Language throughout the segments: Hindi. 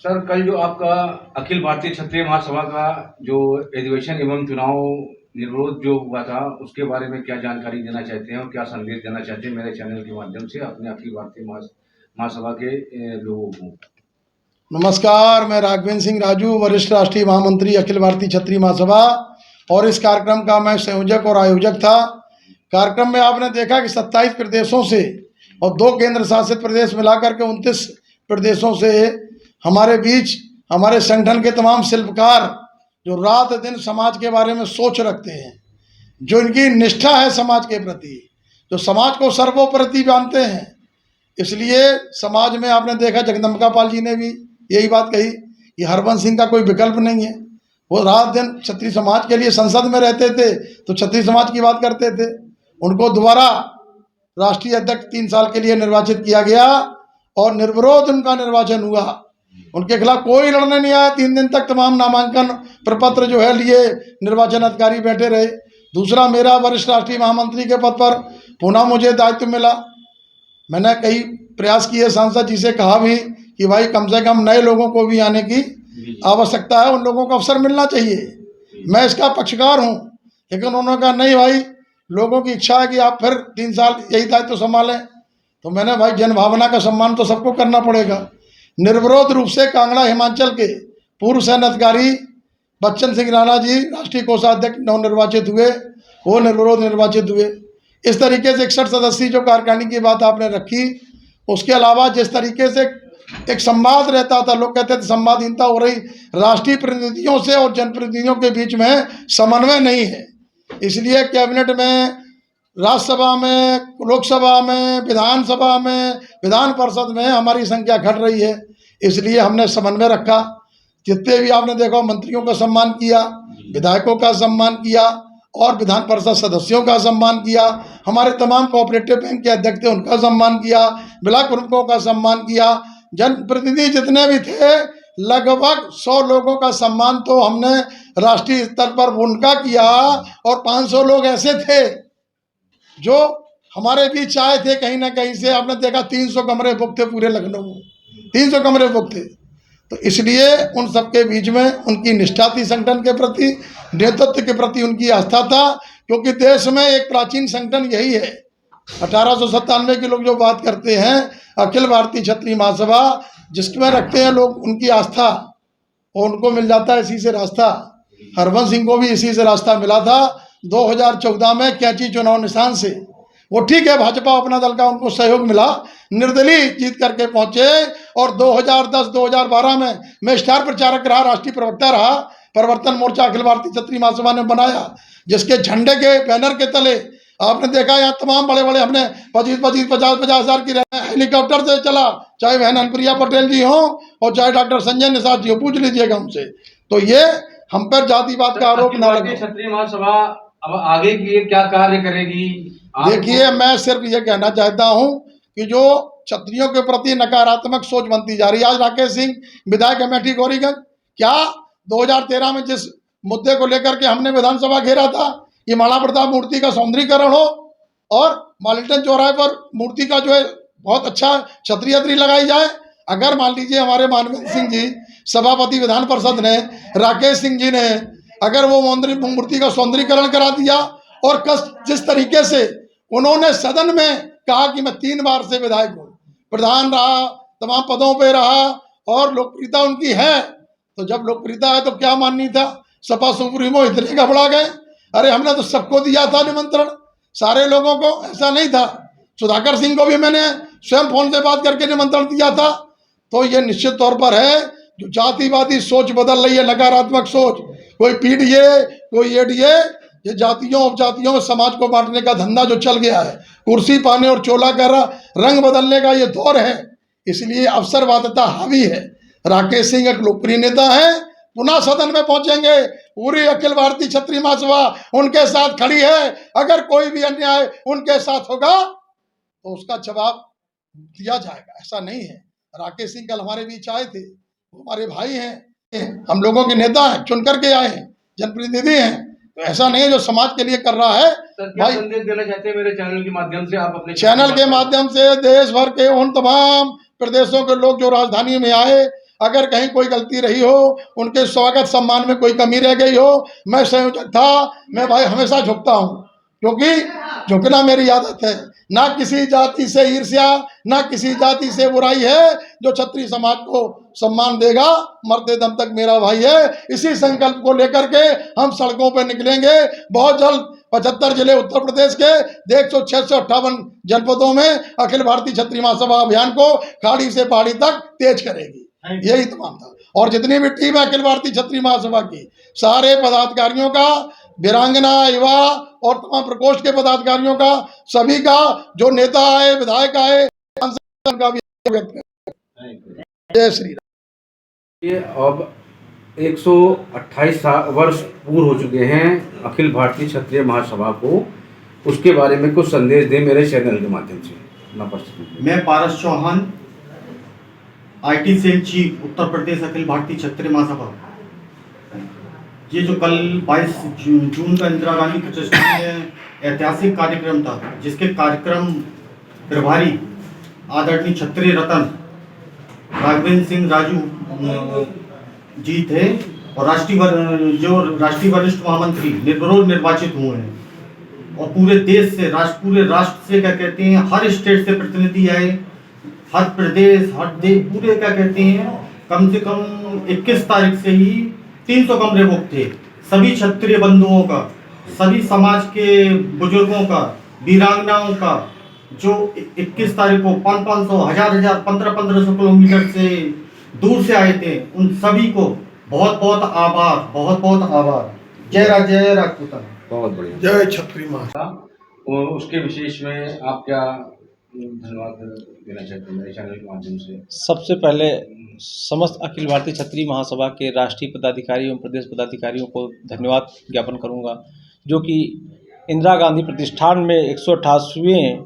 सर, कल जो आपका अखिल भारतीय क्षत्रिय महासभा का जो अधिवेशन एवं चुनाव निर्विरोध जो हुआ था, उसके बारे में क्या जानकारी देना चाहते हैं और क्या संदेश देना चाहते हैं मेरे चैनल के माध्यम से अपने अखिल भारतीय महासभा के लोगों को? नमस्कार, मैं राघवेंद्र सिंह राजू, वरिष्ठ राष्ट्रीय महामंत्री अखिल भारतीय क्षत्रिय महासभा, और इस कार्यक्रम का मैं संयोजक और आयोजक था। कार्यक्रम में आपने देखा कि 27 प्रदेशों से और 2 केंद्र शासित प्रदेश मिलाकर के 29 प्रदेशों से हमारे बीच हमारे संगठन के तमाम शिल्पकार जो रात दिन समाज के बारे में सोच रखते हैं, जो इनकी निष्ठा है समाज के प्रति, जो समाज को सर्वोपरि मानते हैं। इसलिए समाज में आपने देखा जगदम्बिका पाल जी ने भी यही बात कही कि हरबंस सिंह का कोई विकल्प नहीं है। वो रात दिन क्षत्रिय समाज के लिए संसद में रहते थे तो क्षत्रिय समाज की बात करते थे। उनको दोबारा राष्ट्रीय अध्यक्ष 3 साल के लिए निर्वाचित किया गया और निर्विरोध उनका निर्वाचन हुआ। उनके खिलाफ कोई लड़ने नहीं आया। 3 दिन तक तमाम नामांकन प्रपत्र जो है लिए निर्वाचन अधिकारी बैठे रहे। दूसरा, मेरा वरिष्ठ राष्ट्रीय महामंत्री के पद पर पुनः मुझे दायित्व मिला। मैंने कई प्रयास किए, सांसद जी से कहा भी कि भाई कम से कम नए लोगों को भी आने की आवश्यकता है, उन लोगों को अवसर मिलना चाहिए। मैं इसका पक्षकार हूँ, लेकिन उन्होंने कहा नहीं भाई, लोगों की इच्छा है कि आप फिर 3 साल यही दायित्व संभालें। तो मैंने भाई जनभावना का सम्मान तो सबको करना पड़ेगा। निर्विरोध रूप से कांगड़ा हिमाचल के पूर्व सैन्य अधिकारी बच्चन सिंह राणा जी राष्ट्रीय कोषाध्यक्ष नवनिर्वाचित हुए, वो निर्विरोध निर्वाचित हुए। इस तरीके से 61 सदस्यीय जो कार्यकारिणी की बात आपने रखी, उसके अलावा जिस तरीके से एक संवाद रहता था, लोग कहते थे संवादहीनता हो रही, राष्ट्रीय प्रतिनिधियों से और जनप्रतिनिधियों के बीच में समन्वय नहीं है। इसलिए कैबिनेट में, राज्यसभा में, लोकसभा में, विधानसभा में, विधान परिषद में हमारी संख्या घट रही है। इसलिए हमने समन्वय रखा। जितने भी आपने देखा मंत्रियों का सम्मान किया, विधायकों का सम्मान किया और विधान परिषद सदस्यों का सम्मान किया। हमारे तमाम कोऑपरेटिव बैंक के अध्यक्ष थे, उनका सम्मान किया। ब्लॉक प्रमुखों का सम्मान किया। जनप्रतिनिधि जितने भी थे, लगभग 100 लोगों का सम्मान तो हमने राष्ट्रीय स्तर पर उनका किया। और 500 लोग ऐसे थे जो हमारे बीच आए थे कहीं ना कहीं से। आपने देखा 300 कमरे बुक थे पूरे लखनऊ में, 300 कमरे बुक थे। तो इसलिए उन सबके बीच में उनकी निष्ठा थी संगठन के प्रति, नेतृत्व के प्रति उनकी आस्था था। क्योंकि देश में एक प्राचीन संगठन यही है। 1897 के लोग जो बात करते हैं, अखिल भारतीय क्षत्रिय महासभा, जिसमें रखते हैं लोग उनकी आस्था, और उनको मिल जाता है इसी से रास्ता। हरबंस सिंह को भी इसी से रास्ता मिला था 2014 में कैंची चुनाव निशान से। वो ठीक है, भाजपा अपना दल का उनको सहयोग मिला, निर्दलीय जीत करके पहुंचे। और 2010-2012 में मैं स्टार प्रचारक रहा, राष्ट्रीय प्रवक्ता रहा। परिवर्तन मोर्चा अखिल भारतीय क्षत्रिय महासभा ने बनाया, जिसके झंडे के बैनर के तले आपने देखा यहाँ तमाम बड़े बड़े हमने 50 हज़ार की हेलीकॉप्टर से चला, चाहे बहन अनुप्रिया पटेल जी हो और चाहे डॉक्टर संजय निषाद जी हो, पूछ लीजिएगा हमसे। तो ये हम पर जातिवाद का आरोप ना लगे। क्षत्रिय महासभा अब आगे की क्या कार्य करेगी? देखिए, मैं सिर्फ ये कहना चाहता हूँ कि जो क्षत्रियों के प्रति नकारात्मक सोच बनती जा रही है। आज राकेश सिंह विधायक अमेठी गौरीगंज, क्या 2013 में जिस मुद्दे को लेकर के हमने विधानसभा घेरा था, ये महाराणा प्रताप मूर्ति का सौंदर्यीकरण हो और मालिटन चौराहे पर मूर्ति का जो है बहुत अच्छा छतरी लगाई जाए। अगर मान लीजिए हमारे मानवेंद्र सिंह जी सभापति विधान परिषद ने, राकेश सिंह जी ने अगर वो मूर्ति का सौंदर्यीकरण करा दिया, और जिस तरीके से उन्होंने सदन में कहा कि मैं 3 बार से विधायक हूँ, प्रधान रहा, तमाम पदों पे रहा और लोकप्रियता उनकी है, तो जब लोकप्रियता है तो क्या माननी था? सपा सुप्रीमो इतने घबरा गए। अरे हमने तो सबको दिया था निमंत्रण, सारे लोगों को, ऐसा नहीं था। सुधाकर सिंह को भी मैंने स्वयं फोन से बात करके निमंत्रण दिया था। तो ये निश्चित तौर पर है जो जातिवादी सोच बदल रही है, नकारात्मक सोच, कोई पीडीए, कोई एडीए, ये जातियों उपजातियों समाज को बांटने का धंधा जो चल गया है, कुर्सी पाने और चोला का रंग बदलने का ये दौर है। इसलिए अवसरवादिता हावी है। राकेश सिंह एक लोकप्रिय नेता है, पुनः सदन में पहुंचेंगे। पूरी अखिल भारतीय क्षत्रिय महासभा उनके साथ खड़ी है। अगर कोई भी अन्याय उनके साथ होगा तो उसका जवाब दिया जाएगा। ऐसा नहीं है। राकेश सिंह कल हमारे बीच आए थे, वो हमारे भाई हैं, हम लोगों के नेता हैं, चुन करके आए हैं, जनप्रतिनिधि हैं। तो ऐसा नहीं है जो समाज के लिए कर रहा है। भाई संदेश देना चाहते हैं मेरे चैनल के माध्यम से? आप अपने चैनल के माध्यम से देश भर के उन तमाम प्रदेशों के लोग जो राजधानी में आए, अगर कहीं कोई गलती रही हो, उनके स्वागत सम्मान में कोई कमी रह गई हो, मैं संयोजक था, मैं भाई हमेशा झुकता हूँ, क्योंकि झुकना मेरी आदत है। ना किसी जाति से ईर्ष्या, ना किसी जाति से बुराई है। जो क्षत्रिय समाज को सम्मान देगा, मरते दम तक मेरा भाई है। इसी संकल्प को लेकर के हम सड़कों पर निकलेंगे। बहुत जल्द 75 जिले उत्तर प्रदेश के 658 जनपदों में अखिल भारतीय क्षत्रिय महासभा अभियान को खाड़ी से पहाड़ी तक तेज करेगी। यही तमाम था। और जितनी भी टीम है अखिल भारतीय क्षत्रिय महासभा की, सारे पदाधिकारियों का, वीरांगना, युवा और तमाम प्रकोष्ठ के पदाधिकारियों का, सभी का, जो नेता आए, विधायक आए, सांसद का भी व्यक्त करें। जय श्री राम। ये अब 128 वर्ष पूर्ण हो चुके हैं अखिल भारतीय क्षत्रिय महासभा को, उसके बारे में कुछ संदेश दें मेरे चैनल के माध्यम से। मैं पारस Chauhan, IT cell chief, Uttar Pradesh Akhil Bharatiya क्षत्रिय महासभा। ये जो कल 22 जून का इंदिरा गांधी प्रतिष्ठान में ऐतिहासिक कार्यक्रम था, जिसके कार्यक्रम प्रभारी आदरणीय क्षत्रिय रत्न राघवेंद्र सिंह राजू जी थे, और राष्ट्रीय वरिष्ठ महामंत्री निर्विरोध निर्वाचित हुए हैं। और पूरे देश से, पूरे राष्ट्र से, क्या कहते हैं, हर स्टेट से प्रतिनिधि आए, हर प्रदेश, हर देश, पूरे क्या कहते हैं, कम से कम 21 तारीख से ही 300 कमरे बुक थे। सभी क्षत्रिय बंधुओं का, सभी समाज के बुजुर्गों का, वीरांगनाओं का, जो 21 तारीख को 500, 1000, 1500 किलोमीटर से दूर से आए थे, उन सभी को बहुत बहुत आभार, बहुत बहुत आभार। जय राजपूताना। बहुत बढ़िया। जय क्षत्रिय महासभा। उसके विशेष में आप क्या धन्यवाद देना चाहते हैं मेरे चैनल के माध्यम से? सबसे पहले समस्त अखिल भारतीय क्षत्रिय महासभा के राष्ट्रीय पदाधिकारी एवं प्रदेश पदाधिकारियों को धन्यवाद ज्ञापन करूंगा, जो कि इंदिरा गांधी प्रतिष्ठान में 128वें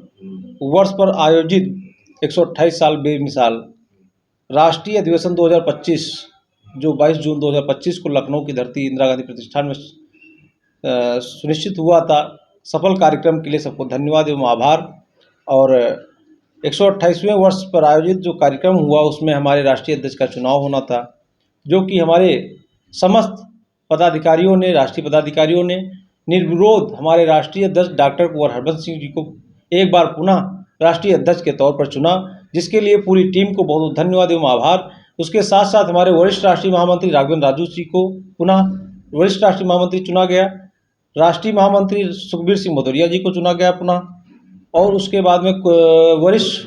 वर्ष पर आयोजित 128 साल बेमिसाल राष्ट्रीय अधिवेशन 2025, जो 22 जून 2025 को लखनऊ की धरती इंदिरा गांधी प्रतिष्ठान में सुनिश्चित हुआ था, सफल कार्यक्रम के लिए सबको धन्यवाद एवं आभार। और 128वें वर्ष पर आयोजित जो कार्यक्रम हुआ, उसमें हमारे राष्ट्रीय अध्यक्ष का चुनाव होना था, जो कि हमारे समस्त पदाधिकारियों ने, राष्ट्रीय पदाधिकारियों ने निर्विरोध हमारे राष्ट्रीय अध्यक्ष डॉक्टर कुंवर हरबंस सिंह जी को एक बार पुनः राष्ट्रीय अध्यक्ष के तौर पर चुना, जिसके लिए पूरी टीम को बहुत धन्यवाद एवं आभार। उसके साथ साथ हमारे वरिष्ठ राष्ट्रीय महामंत्री राघवेंद्र राजू जी को पुनः वरिष्ठ राष्ट्रीय महामंत्री चुना गया, राष्ट्रीय महामंत्री सुखबीर सिंह भदौरिया जी को चुना गया पुनः, और उसके बाद में वरिष्ठ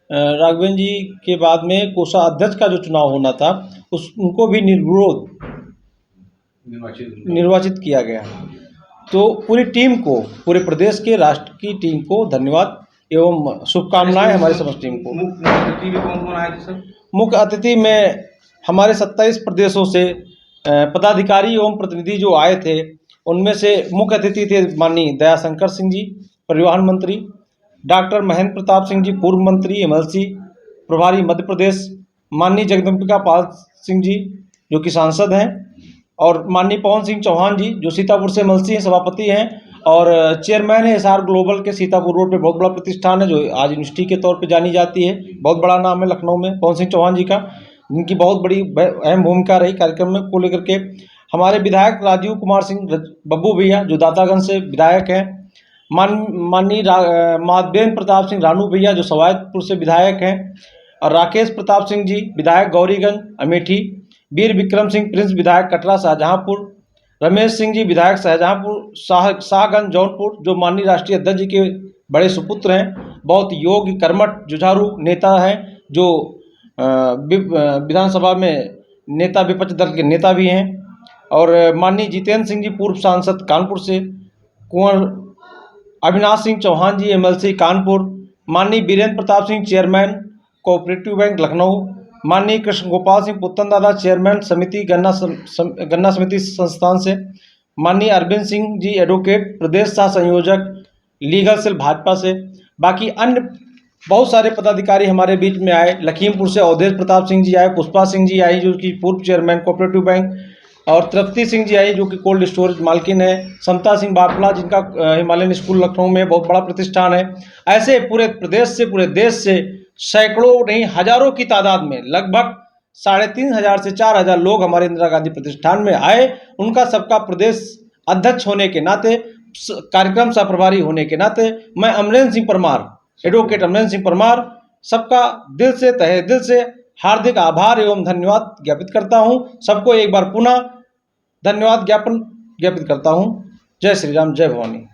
राघवेंद्र जी के बाद में कोषाध्यक्ष का जो चुनाव होना था, उनको भी निर्विरोध निर्वाचित किया गया। तो पूरी टीम को, पूरे प्रदेश के राष्ट्र की टीम को धन्यवाद एवं शुभकामनाएं हमारी समस्त टीम को। मुख्य अतिथि भी कौन कौन आए थे सर? मुख्य अतिथि में हमारे 27 प्रदेशों से पदाधिकारी एवं प्रतिनिधि जो आए थे, उनमें से मुख्य अतिथि थे माननीय दयाशंकर सिंह जी, परिवहन मंत्री, डॉक्टर महेंद्र प्रताप सिंह जी, पूर्व मंत्री MLC प्रभारी मध्य प्रदेश, माननीय जगदम्बिका पाल सिंह जी जो कि सांसद हैं, और माननीय पवन सिंह चौहान जी जो सीतापुर से MLC हैं, सभापति हैं, और चेयरमैन है SR ग्लोबल के सीतापुर रोड पे बहुत बड़ा प्रतिष्ठान है, जो आज यूनिवर्सिटी के तौर पे जानी जाती है, बहुत बड़ा नाम है लखनऊ में पवन सिंह चौहान जी का, जिनकी बहुत बड़ी अहम भूमिका रही कार्यक्रम में को लेकर के। हमारे विधायक राजीव कुमार सिंह बब्बू भैया जो दातागंज से विधायक हैं, माननीय माधवेंद्र प्रताप सिंह रानू भैया जो सवायतपुर से विधायक हैं, और राकेश प्रताप सिंह जी विधायक गौरीगंज अमेठी, वीर विक्रम सिंह प्रिंस विधायक कटरा शाहजहाँपुर, रमेश सिंह जी विधायक शाहजहाँपुर शाहगंज जौनपुर, जो माननीय राष्ट्रीय अध्यक्ष जी के बड़े सुपुत्र हैं, बहुत योग्य कर्मठ जुझारू नेता हैं, जो विधानसभा में नेता, विपक्ष दल के नेता भी हैं, और माननीय जितेंद्र सिंह जी पूर्व सांसद कानपुर से, कुंवर अविनाश सिंह चौहान जी MLC कानपुर, माननीय Virendra Pratap Singh chairman cooperative bank Lucknow, माननीय कृष्ण गोपाल सिंह पुत्तन दादा चेयरमैन समिति गन्ना समिति संस्थान से, माननीय अरविंद सिंह जी एडवोकेट प्रदेश सह संयोजक लीगल सेल भाजपा से, बाकी अन्य बहुत सारे पदाधिकारी हमारे बीच में आए। लखीमपुर से अवधेश प्रताप सिंह जी आए, पुष्पा सिंह जी आई जो कि पूर्व चेयरमैन कोऑपरेटिव बैंक, और तृप्ति सिंह जी आई जो कि कोल्ड स्टोरेज मालकिन है, समता सिंह बापला जिनका हिमालयन स्कूल लखनऊ में बहुत बड़ा प्रतिष्ठान है। ऐसे पूरे प्रदेश से, पूरे देश से सैकड़ों नहीं हजारों की तादाद में, लगभग 3,500 से 4,000 लोग हमारे इंदिरा गांधी प्रतिष्ठान में आए। उनका सबका प्रदेश अध्यक्ष होने के नाते, कार्यक्रम सह प्रभारी होने के नाते मैं अमरेंद्र सिंह परमार, एडवोकेट अमरेंद्र सिंह परमार, सबका दिल से, तहे दिल से हार्दिक आभार एवं धन्यवाद ज्ञापित करता हूं। सबको एक बार पुनः धन्यवाद ज्ञापित करता हूं। जय श्री राम, जय भवानी।